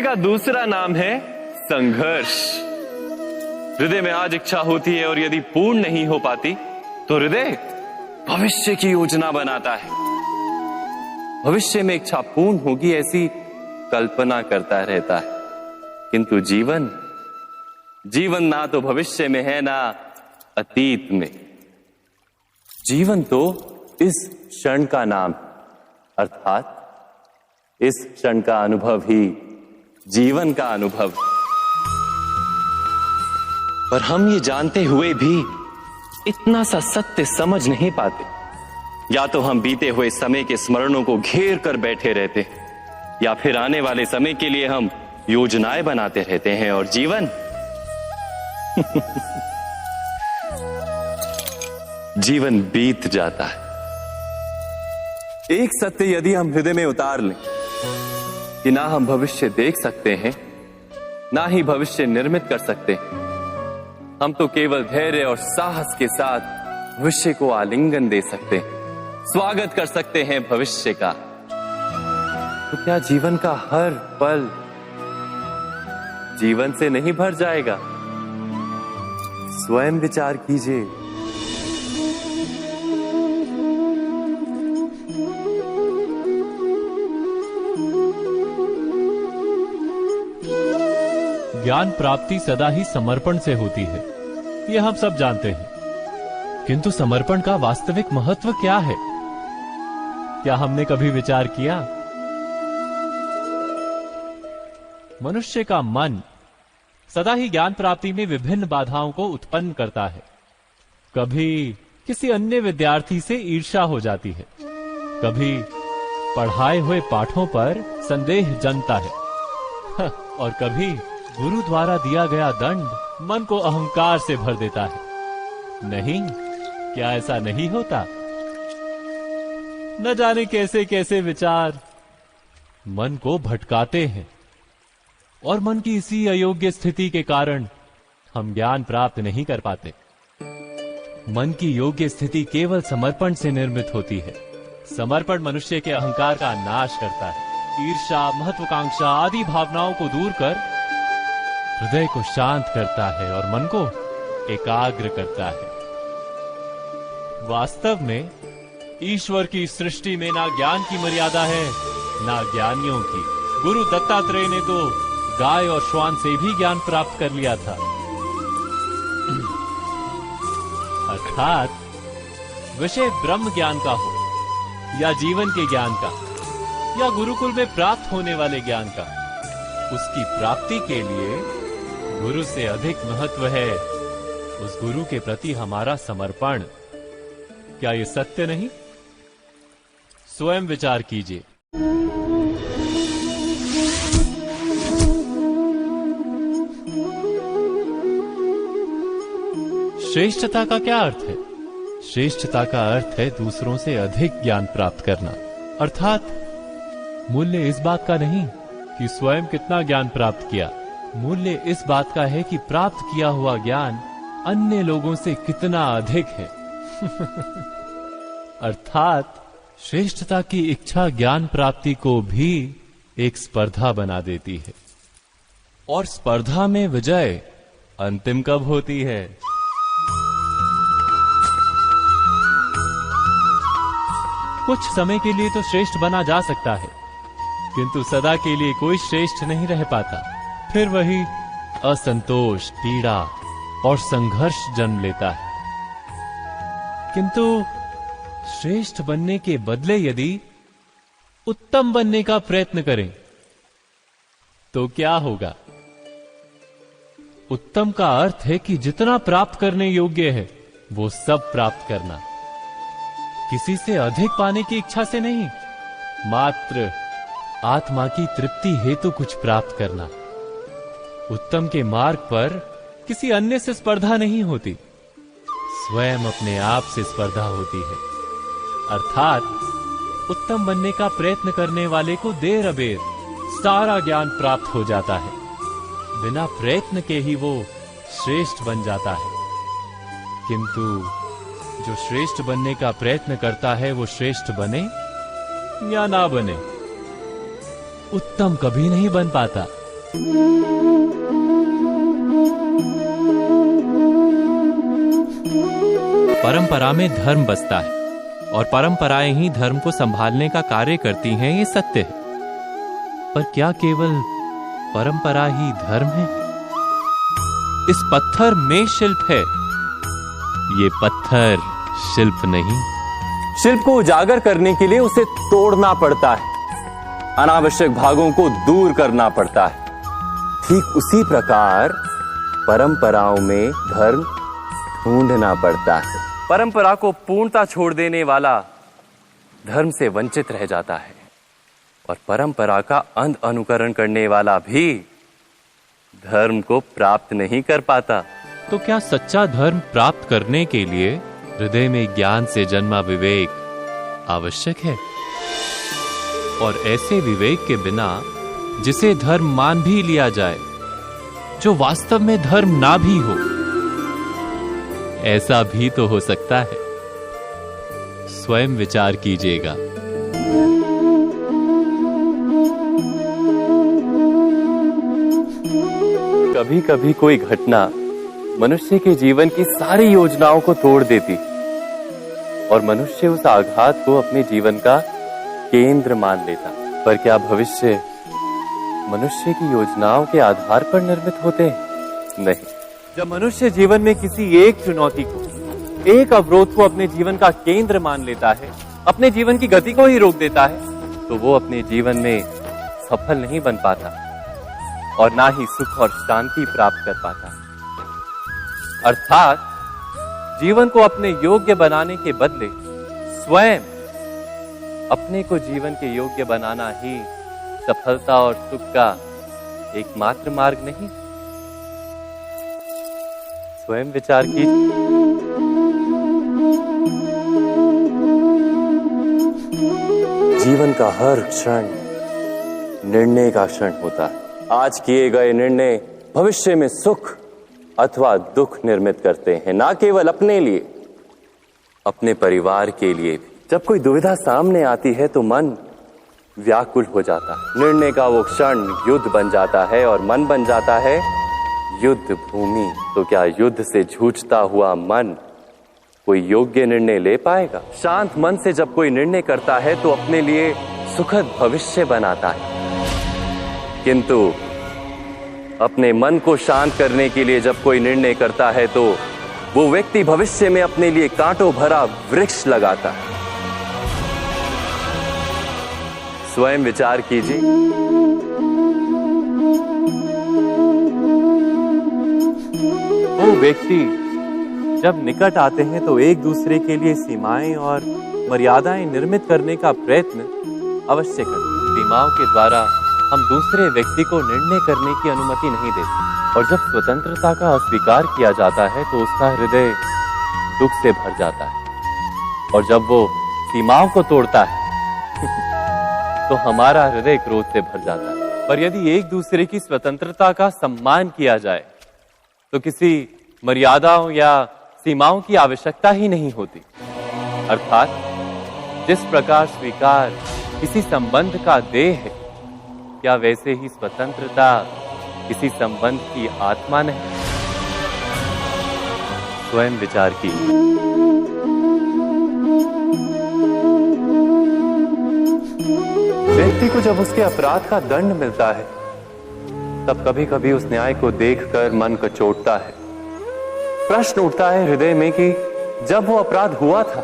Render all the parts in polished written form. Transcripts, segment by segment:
का दूसरा नाम है संघर्ष। हृदय में आज इच्छा होती है और यदि पूर्ण नहीं हो पाती तो हृदय भविष्य की योजना बनाता है। भविष्य में इच्छा पूर्ण होगी ऐसी कल्पना करता रहता है, किंतु जीवन ना तो भविष्य में है ना अतीत में। जीवन तो इस क्षण का नाम, अर्थात इस क्षण का अनुभव ही जीवन का अनुभव। पर हम ये जानते हुए भी इतना सा सत्य समझ नहीं पाते। या तो हम बीते हुए समय के स्मरणों को घेर कर बैठे रहते, या फिर आने वाले समय के लिए हम योजनाएं बनाते रहते हैं और जीवन जीवन बीत जाता है। एक सत्य यदि हम हृदय में उतार लें कि ना हम भविष्य देख सकते हैं, ना ही भविष्य निर्मित कर सकते हैं, हम तो केवल धैर्य और साहस के साथ भविष्य को आलिंगन दे सकते हैं, स्वागत कर सकते हैं भविष्य का। तो क्या जीवन का हर पल जीवन से नहीं भर जाएगा? स्वयं विचार कीजिए। ज्ञान प्राप्ति सदा ही समर्पण से होती है, यह हम सब जानते हैं। किंतु समर्पण का वास्तविक महत्व क्या है? क्या हमने कभी विचार किया? मनुष्य का मन सदा ही ज्ञान प्राप्ति में विभिन्न बाधाओं को उत्पन्न करता है। कभी किसी अन्य विद्यार्थी से ईर्ष्या हो जाती है, कभी पढ़ाए हुए पाठों पर संदेह जन्मता है और कभी गुरु द्वारा दिया गया दंड मन को अहंकार से भर देता है। नहीं, क्या ऐसा नहीं होता? न जाने कैसे कैसे विचार मन को भटकाते हैं और मन की इसी अयोग्य स्थिति के कारण हम ज्ञान प्राप्त नहीं कर पाते। मन की योग्य स्थिति केवल समर्पण से निर्मित होती है। समर्पण मनुष्य के अहंकार का नाश करता है। ईर्ष्या, महत्वाकांक्षा आदि भावनाओं को दूर कर हृदय को शांत करता है और मन को एकाग्र करता है। वास्तव में ईश्वर की सृष्टि में ना ज्ञान की मर्यादा है, ना ज्ञानियों की। गुरु दत्तात्रेय ने तो गाय और श्वान से भी ज्ञान प्राप्त कर लिया था। अर्थात विषय ब्रह्म ज्ञान का हो या जीवन के ज्ञान का या गुरुकुल में प्राप्त होने वाले ज्ञान का, उसकी प्राप्ति के लिए गुरु से अधिक महत्व है उस गुरु के प्रति हमारा समर्पण। क्या ये सत्य नहीं? स्वयं विचार कीजिए। श्रेष्ठता का क्या अर्थ है? श्रेष्ठता का अर्थ है दूसरों से अधिक ज्ञान प्राप्त करना। अर्थात मूल्य इस बात का नहीं कि स्वयं कितना ज्ञान प्राप्त किया, मूल्य इस बात का है कि प्राप्त किया हुआ ज्ञान अन्य लोगों से कितना अधिक है। अर्थात श्रेष्ठता की इच्छा ज्ञान प्राप्ति को भी एक स्पर्धा बना देती है। और स्पर्धा में विजय अंतिम कब होती है? कुछ समय के लिए तो श्रेष्ठ बना जा सकता है, किंतु सदा के लिए कोई श्रेष्ठ नहीं रह पाता। फिर वही असंतोष, पीड़ा और संघर्ष जन्म लेता है। किंतु श्रेष्ठ बनने के बदले यदि उत्तम बनने का प्रयत्न करें तो क्या होगा? उत्तम का अर्थ है कि जितना प्राप्त करने योग्य है वो सब प्राप्त करना, किसी से अधिक पाने की इच्छा से नहीं, मात्र आत्मा की तृप्ति हेतु कुछ प्राप्त करना। उत्तम के मार्ग पर किसी अन्य से स्पर्धा नहीं होती, स्वयं अपने आप से स्पर्धा होती है। अर्थात उत्तम बनने का प्रयत्न करने वाले को देर अबेर सारा ज्ञान प्राप्त हो जाता है। बिना प्रयत्न के ही वो श्रेष्ठ बन जाता है। किंतु जो श्रेष्ठ बनने का प्रयत्न करता है वो श्रेष्ठ बने या ना बने, उत्तम कभी नहीं बन पाता। परंपरा में धर्म बसता है और परंपराएं ही धर्म को संभालने का कार्य करती हैं, ये सत्य है। पर क्या केवल परंपरा ही धर्म है? इस पत्थर में शिल्प है, ये पत्थर शिल्प नहीं। शिल्प को उजागर करने के लिए उसे तोड़ना पड़ता है, अनावश्यक भागों को दूर करना पड़ता है। ठीक उसी प्रकार परंपराओं में धर्म ढूंढना पड़ता है। परंपरा को पूर्णता छोड़ देने वाला धर्म से वंचित रह जाता है और परंपरा का अंध अनुकरण करने वाला भी धर्म को प्राप्त नहीं कर पाता। तो क्या सच्चा धर्म प्राप्त करने के लिए हृदय में ज्ञान से जन्मा विवेक आवश्यक है? और ऐसे विवेक के बिना जिसे धर्म मान भी लिया जाए, जो वास्तव में धर्म ना भी हो, ऐसा भी तो हो सकता है। स्वयं विचार कीजिएगा। कभी कभी कोई घटना मनुष्य के जीवन की सारी योजनाओं को तोड़ देती और मनुष्य उस आघात को अपने जीवन का केंद्र मान लेता। पर क्या भविष्य मनुष्य की योजनाओं के आधार पर निर्मित होते हैं? नहीं। जब मनुष्य जीवन में किसी एक चुनौती को, एक अवरोध को अपने जीवन का केंद्र मान लेता है, अपने जीवन की गति को ही रोक देता है, तो वो अपने जीवन में सफल नहीं बन पाता और ना ही सुख और शांति प्राप्त कर पाता। अर्थात जीवन को अपने योग्य बनाने के बदले स्वयं अपने को जीवन के योग्य बनाना ही सफलता और सुख का एकमात्र मार्ग नहीं। स्वयं विचार कीजिए। जीवन का हर क्षण निर्णय का क्षण होता है। आज किए गए निर्णय भविष्य में सुख अथवा दुख निर्मित करते हैं, ना केवल अपने लिए, अपने परिवार के लिए भी। जब कोई दुविधा सामने आती है तो मन व्याकुल हो जाता है। निर्णय का वो क्षण युद्ध बन जाता है और मन बन जाता है युद्ध भूमि। तो क्या युद्ध से जूझता हुआ मन कोई योग्य निर्णय ले पाएगा? शांत मन से जब कोई निर्णय करता है तो अपने लिए सुखद भविष्य बनाता है, किंतु अपने मन को शांत करने के लिए जब कोई निर्णय करता है तो वो व्यक्ति भविष्य में अपने लिए कांटों भरा वृक्ष लगाता है। स्वयं विचार कीजिए। वो व्यक्ति जब निकट आते हैं तो एक दूसरे के लिए सीमाएं और मर्यादाएं निर्मित करने का प्रयत्न अवश्य करें। सीमाओं के द्वारा हम दूसरे व्यक्ति को निर्णय करने की अनुमति नहीं देते, और जब स्वतंत्रता का अस्वीकार किया जाता है तो उसका हृदय दुख से भर जाता है, और जब वो सीमाओं को तोड़ता है तो हमारा हृदय क्रोध से भर जाता है। पर यदि एक दूसरे की स्वतंत्रता का सम्मान किया जाए तो किसी मर्यादाओं या सीमाओं की आवश्यकता ही नहीं होती। अर्थात जिस प्रकार स्वीकार किसी संबंध का देह है, क्या वैसे ही स्वतंत्रता किसी संबंध की आत्मा नहीं? स्वयं विचार कीजिए। व्यक्ति को जब उसके अपराध का दंड मिलता है तब कभी कभी उस न्याय को देखकर मन कचोटता है। प्रश्न उठता है हृदय में कि जब वो अपराध हुआ था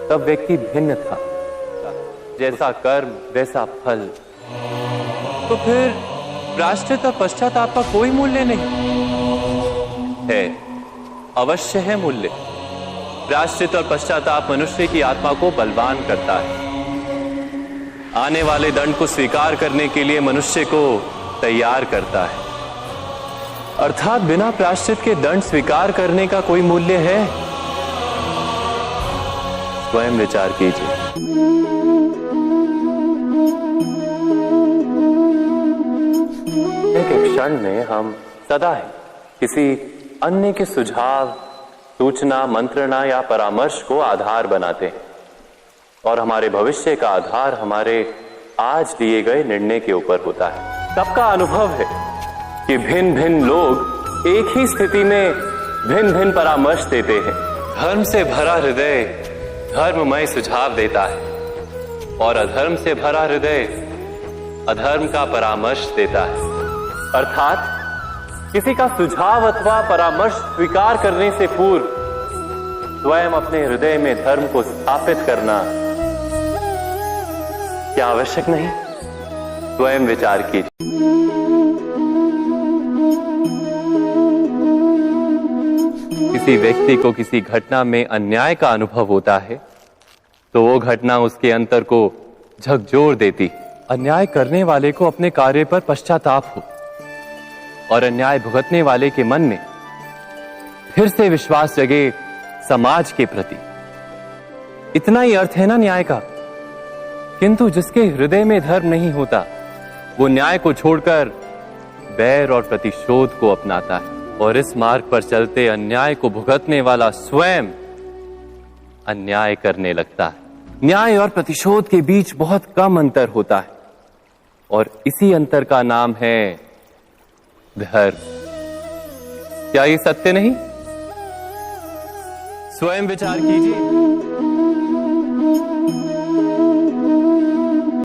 तब व्यक्ति भिन्न था, जैसा कर्म वैसा फल। तो फिर प्रायश्चित और पश्चाताप का कोई मूल्य नहीं है? अवश्य है मूल्य। प्रायश्चित और पश्चाताप मनुष्य की आत्मा को बलवान करता है। आने वाले दंड को स्वीकार करने के लिए मनुष्य को तैयार करता है। अर्थात बिना प्रायश्चित के दंड स्वीकार करने का कोई मूल्य है? स्वयं विचार कीजिए। एक क्षण में हम सदा ही किसी अन्य के सुझाव, सूचना, मंत्रणा या परामर्श को आधार बनाते हैं, और हमारे भविष्य का आधार हमारे आज लिए गए निर्णय के ऊपर होता है। सबका अनुभव है कि भिन्न भिन्न लोग एक ही स्थिति में भिन्न भिन्न परामर्श देते हैं। धर्म से भरा हृदय धर्ममय सुझाव देता है और अधर्म से भरा हृदय अधर्म का परामर्श देता है। अर्थात किसी का सुझाव अथवा परामर्श स्वीकार करने से पूर्व स्वयं अपने हृदय में धर्म को स्थापित करना क्या आवश्यक नहीं? स्वयं विचार कीजिए। किसी व्यक्ति को किसी घटना में अन्याय का अनुभव होता है तो वो घटना उसके अंतर को झकझोर देती। अन्याय करने वाले को अपने कार्य पर पश्चाताप हो और अन्याय भुगतने वाले के मन में फिर से विश्वास जगे समाज के प्रति। इतना ही अर्थ है ना न्याय का। किंतु जिसके हृदय में धर्म नहीं होता वो न्याय को छोड़कर बैर और प्रतिशोध को अपनाता है और इस मार्ग पर चलते अन्याय को भुगतने वाला स्वयं अन्याय करने लगता है। न्याय और प्रतिशोध के बीच बहुत कम अंतर होता है और इसी अंतर का नाम है धर्म। क्या ये सत्य नहीं? स्वयं विचार कीजिए।